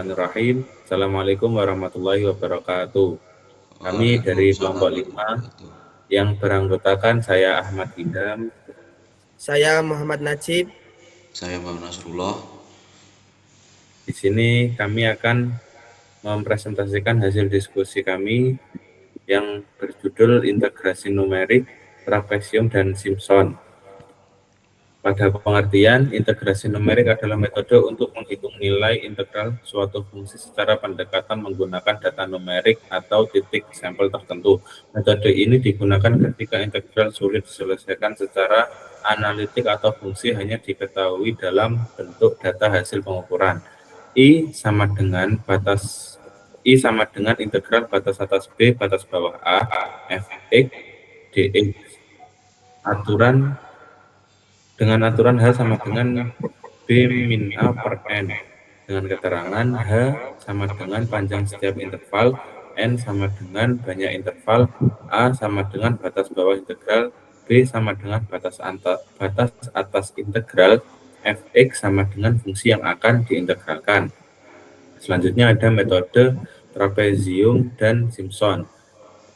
Bismillahirrahmanirrahim. Assalamualaikum warahmatullahi wabarakatuh. Kami dari kelompok 5 yang beranggotakan saya Ahmad Hidam, Saya Muhammad Najib. Saya Muhammad Nasrullah. Di sini kami akan mempresentasikan hasil diskusi kami yang berjudul Integrasi Numerik, Trapesium, dan Simpson. Pada pengertian, integrasi numerik adalah metode untuk menghitung nilai integral suatu fungsi secara pendekatan menggunakan data numerik atau titik sampel tertentu. Metode ini digunakan ketika integral sulit diselesaikan secara analitik atau fungsi hanya diketahui dalam bentuk data hasil pengukuran. I sama dengan integral batas atas B batas bawah A fx dx. Dengan aturan H sama dengan B min A per N, dengan keterangan H sama dengan panjang setiap interval, N sama dengan banyak interval, A sama dengan batas bawah integral, B sama dengan batas atas integral, fx sama dengan fungsi yang akan diintegralkan. Selanjutnya ada metode trapezium dan Simpson.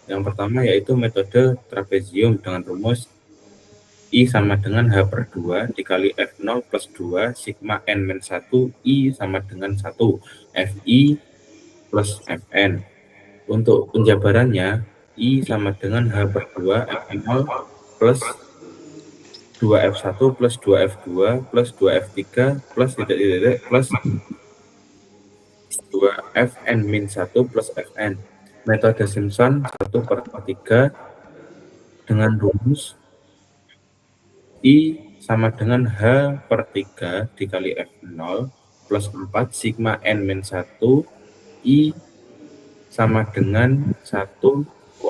Yang pertama yaitu metode trapezium dengan rumus I sama dengan H per 2 dikali F0 plus 2 sigma N min 1 I sama dengan 1 Fi plus Fn. Untuk penjabarannya, I sama dengan H per 2 F0 plus 2F1 plus 2F2 plus 2F3 plus titik-titik plus 2Fn min 1 plus Fn. Metode Simpson 1 per 3 dengan rumus I sama dengan H per 3 dikali F0 plus 4 sigma N min 1 I sama dengan 1,3,5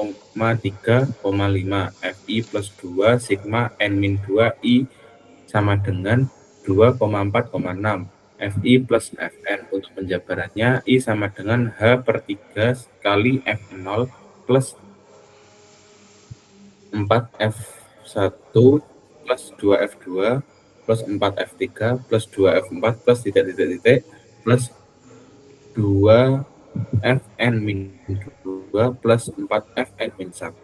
Fi plus 2 sigma N min 2 I sama dengan 2,4,6 Fi plus Fn. Untuk penjabarannya I sama dengan H per 3 kali F0 plus 4F1 plus 2F2 plus 4F3 plus 2F4 plus titik-titik plus 2Fn min 2 plus 4Fn min 1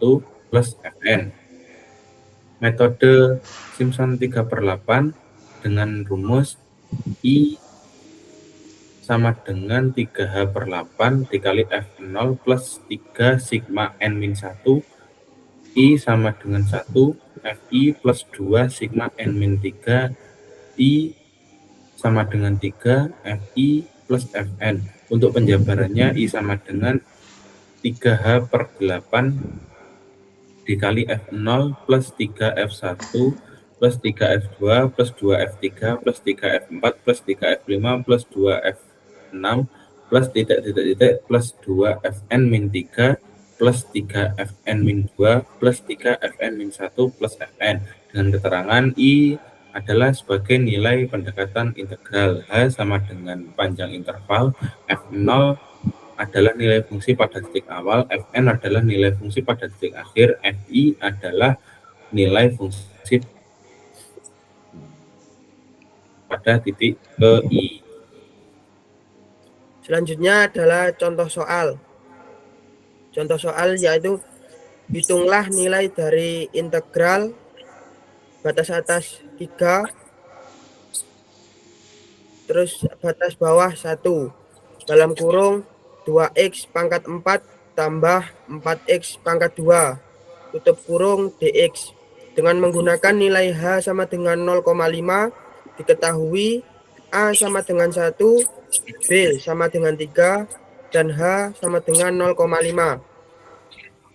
plus Fn. Metode Simpson 3 per 8 dengan rumus I sama dengan 3H per 8 dikali F0 plus 3 sigma N min 1 I sama dengan 1 Fi plus 2 sigma N min 3 I sama dengan 3 Fi plus Fn. Untuk penjabarannya I sama dengan 3H per 8 dikali F0 plus 3F1 plus 3F2 plus 2F3 plus 3F4 plus 3F5 plus 2F6 plus titik-titik plus 2Fn min 3 plus 3Fn min 2 plus 3Fn min 1 plus Fn. Dengan keterangan I adalah sebagai nilai pendekatan integral. H sama dengan panjang interval, F0 adalah nilai fungsi pada titik awal, Fn adalah nilai fungsi pada titik akhir, Fi adalah nilai fungsi pada titik I. Selanjutnya adalah contoh soal. Contoh soal yaitu hitunglah nilai dari integral batas atas 3 terus batas bawah 1 dalam kurung 2x pangkat 4 tambah 4x pangkat 2 tutup kurung dx. Dengan menggunakan nilai H sama dengan 0,5 diketahui A sama dengan 1, B sama dengan 3, dan H sama dengan 0,5.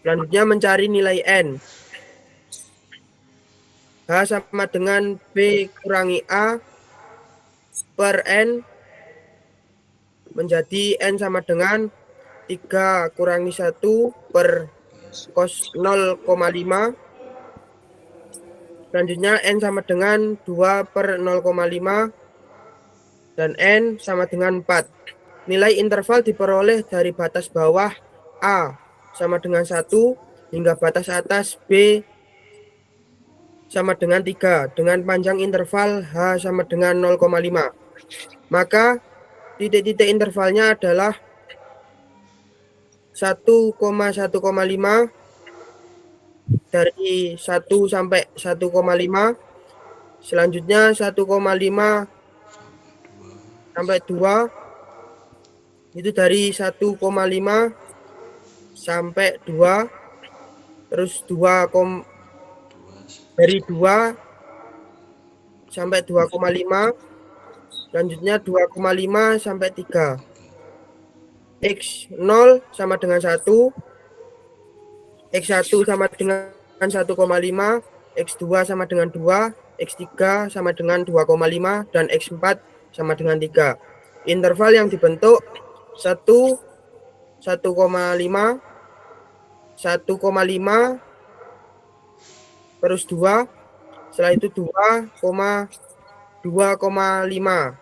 Selanjutnya mencari nilai N. H sama dengan B kurangi A per N menjadi N sama dengan 3 kurangi 1 per cos 0,5. Selanjutnya N sama dengan 2 per 0,5 dan N sama dengan 4. Nilai interval diperoleh dari batas bawah A sama dengan 1 hingga batas atas B sama dengan 3 dengan panjang interval H sama dengan 0,5. Maka titik-titik intervalnya adalah 1,1,5 dari 1 sampai 1,5. Selanjutnya 1,5 sampai 2 itu dari 1,5 sampai 2, terus dari 2 sampai 2,5, selanjutnya 2,5 sampai 3. X0 sama dengan 1, X1 sama dengan 1,5, X2 sama dengan 2, X3 sama dengan 2,5, dan X4 sama dengan 3. Interval yang dibentuk 1, 1,5, 1,5, terus 2, setelah itu 2,5,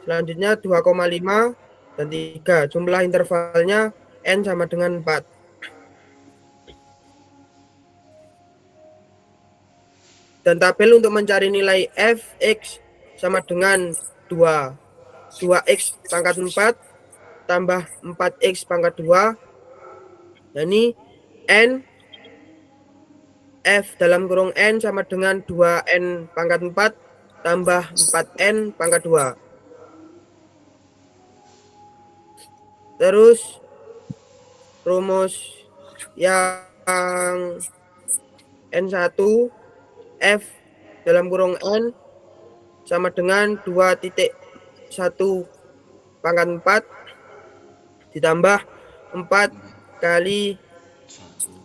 selanjutnya 2,5 dan 3. Jumlah intervalnya N sama dengan 4. Dan tabel untuk mencari nilai Fx sama dengan 2x pangkat 4 tambah 4x pangkat 2. Nah, ini N F dalam kurung N sama dengan 2N pangkat 4 tambah 4N pangkat 2. Terus rumus yang N1 F dalam kurung N sama dengan 2.1 pangkat 4 ditambah 4 kali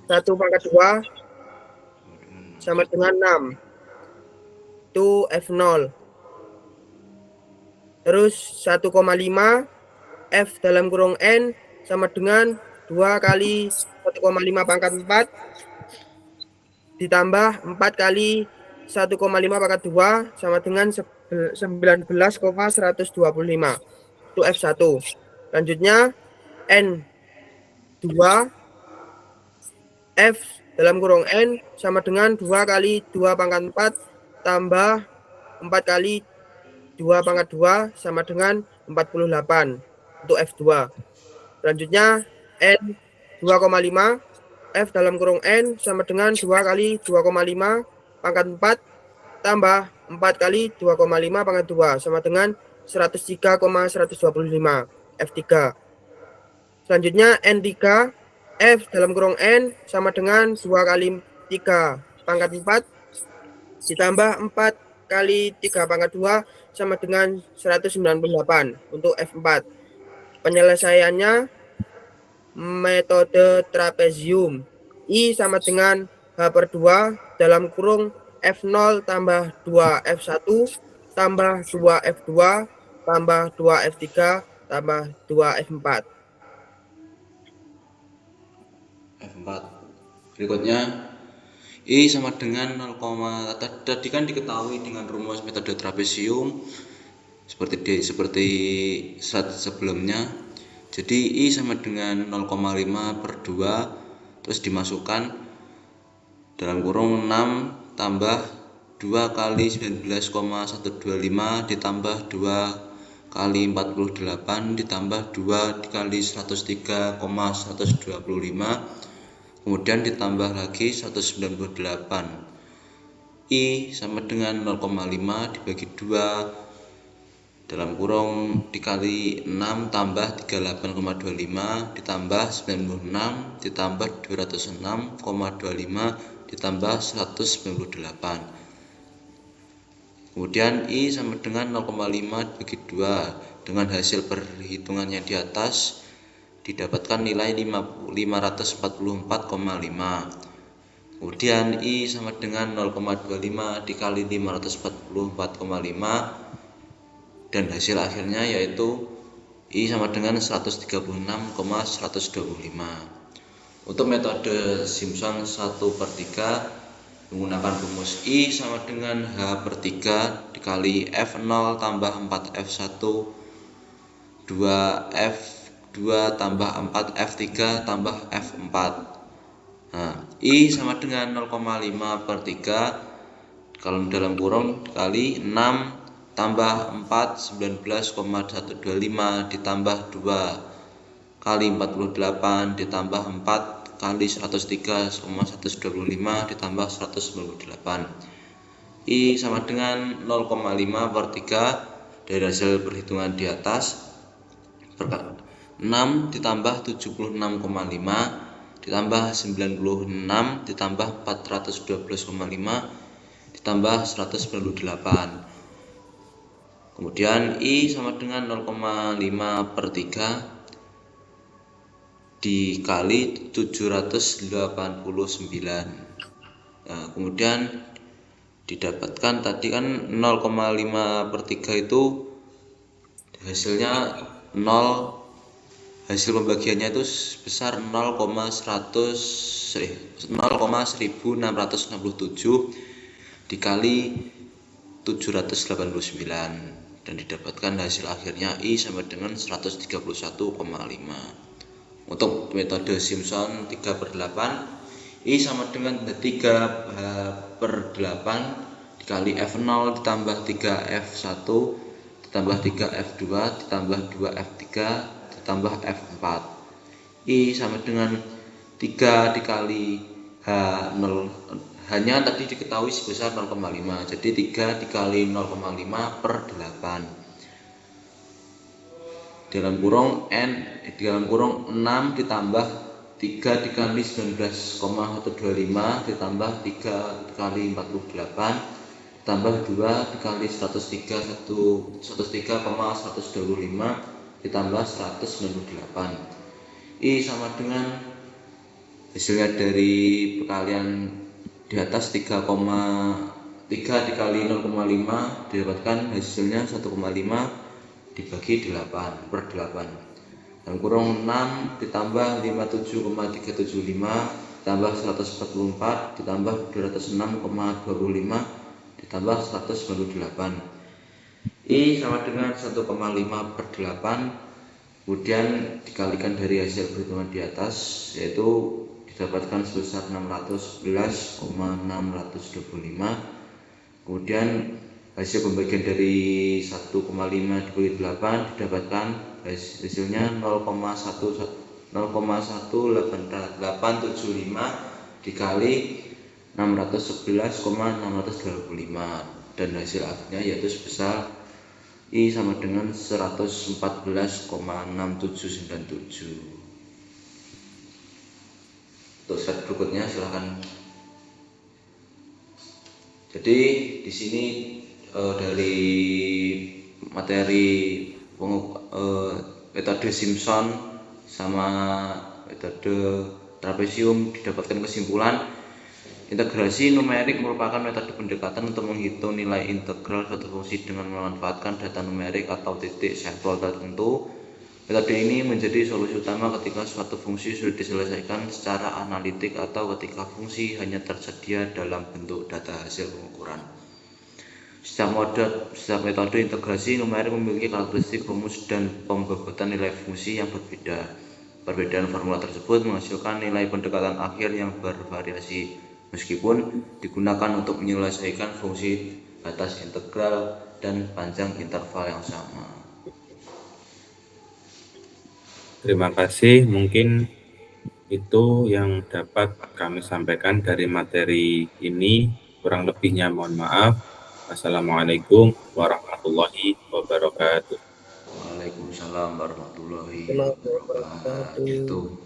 1 pangkat 2 sama dengan 6. Itu F0. Terus 1,5 F dalam kurung N sama dengan 2 kali 1,5 pangkat 4 ditambah 4 kali 1,5 pangkat 2 sama dengan 19,125. Itu F1. Selanjutnya N2 F dalam kurung N sama dengan 2 kali 2 pangkat 4 tambah 4 kali 2 pangkat 2 sama dengan 48. Untuk F2. Selanjutnya N 2,5 F dalam kurung N sama dengan 2 kali 2,5 pangkat 4 tambah 4 kali 2,5 pangkat 2 sama dengan 103,125. F3. Selanjutnya N3 F dalam kurung N sama dengan 2 kali 3 pangkat 4 ditambah 4 kali 3 pangkat 2 sama dengan 198 untuk F4. Penyelesaiannya metode trapezium. I sama dengan H/2 dalam kurung F0 tambah 2F1 tambah 2F2 tambah 2F3 tambah 2F4. F4. Berikutnya I sama dengan 0, tadi kan diketahui dengan rumus metode trapezium seperti saat sebelumnya. Jadi I sama dengan 0,5 per 2 terus dimasukkan dalam kurung 6 tambah 2 kali 19,125 ditambah 2 kali 48 ditambah 2 dikali 103,125, kemudian ditambah lagi 198. I sama dengan 0,5 dibagi 2 dalam kurung dikali 6 tambah 38,25 ditambah 96 ditambah 206,25 ditambah 198. Kemudian I sama dengan 0,5 dibagi 2. Dengan hasil perhitungannya di atas didapatkan nilai 544,5. Kemudian I sama dengan 0,25 dikali 544,5 dan hasil akhirnya yaitu I sama dengan 136,125. Untuk metode Simpson 1/3 menggunakan rumus I sama dengan H/3 dikali F0 tambah 4F1 2F2 tambah 4F3 tambah F4. Nah, I sama dengan 0,5/3 kalau dalam kurung dikali 6 tambah 4 19,125 ditambah 2 kali 48 ditambah 4 kali 103,125 ditambah 198. I sama dengan 0,5 per 3 dari hasil perhitungan di atas. 6 ditambah 76,5 ditambah 96 ditambah 412,5 ditambah 198. Kemudian I sama dengan 0,5 per 3 dikali 789. Nah, kemudian didapatkan tadi kan 0,5 per 3 itu hasilnya 0, hasil pembagiannya itu sebesar 0,1667 dikali 789 dan didapatkan hasil akhirnya I sama dengan 131,5. Untuk metode Simpson 3/8, I sama dengan 3/8 dikali F0 ditambah 3F1 ditambah 3F2 ditambah 2F3 ditambah F4. I sama dengan 3 dikali H0, hanya tadi diketahui sebesar 0,5, jadi 3 dikali 0,5 per 8 dalam kurung 6 ditambah 3 dikali 19,125 ditambah 3 kali 48 ditambah 2 dikali 103,125 ditambah 198. I sama dengan hasilnya dari perkalian di atas 3 dikali 0,5 didapatkan hasilnya 1,5 dibagi 8 per 8 dalam kurung 6 ditambah 57,375 ditambah 144 ditambah 206,25 ditambah 198. I sama dengan 1,5 per 8, kemudian dikalikan dari hasil perhitungan di atas, yaitu didapatkan sebesar 611,625. Kemudian hasil pembagian dari 1,5 dibagi 8 didapatkan hasilnya 0,1885 dikali 611,625 dan hasil akhirnya yaitu sebesar I sama dengan 114,6797. Untuk slide berikutnya silahkan. Jadi di sini dari materi metode Simpson sama metode trapesium didapatkan kesimpulan integrasi numerik merupakan metode pendekatan untuk menghitung nilai integral suatu fungsi dengan memanfaatkan data numerik atau titik sampel tertentu. Metode ini menjadi solusi utama ketika suatu fungsi sudah diselesaikan secara analitik atau ketika fungsi hanya tersedia dalam bentuk data hasil pengukuran. Setiap metode integrasi numerik memiliki karakteristik rumus dan pembobotan nilai fungsi yang berbeda. Perbedaan formula tersebut menghasilkan nilai pendekatan akhir yang bervariasi, meskipun digunakan untuk menyelesaikan fungsi batas integral dan panjang interval yang sama. Terima kasih. Mungkin itu yang dapat kami sampaikan dari materi ini. Kurang lebihnya mohon maaf. Assalamualaikum warahmatullahi wabarakatuh. Waalaikumsalam warahmatullahi wabarakatuh.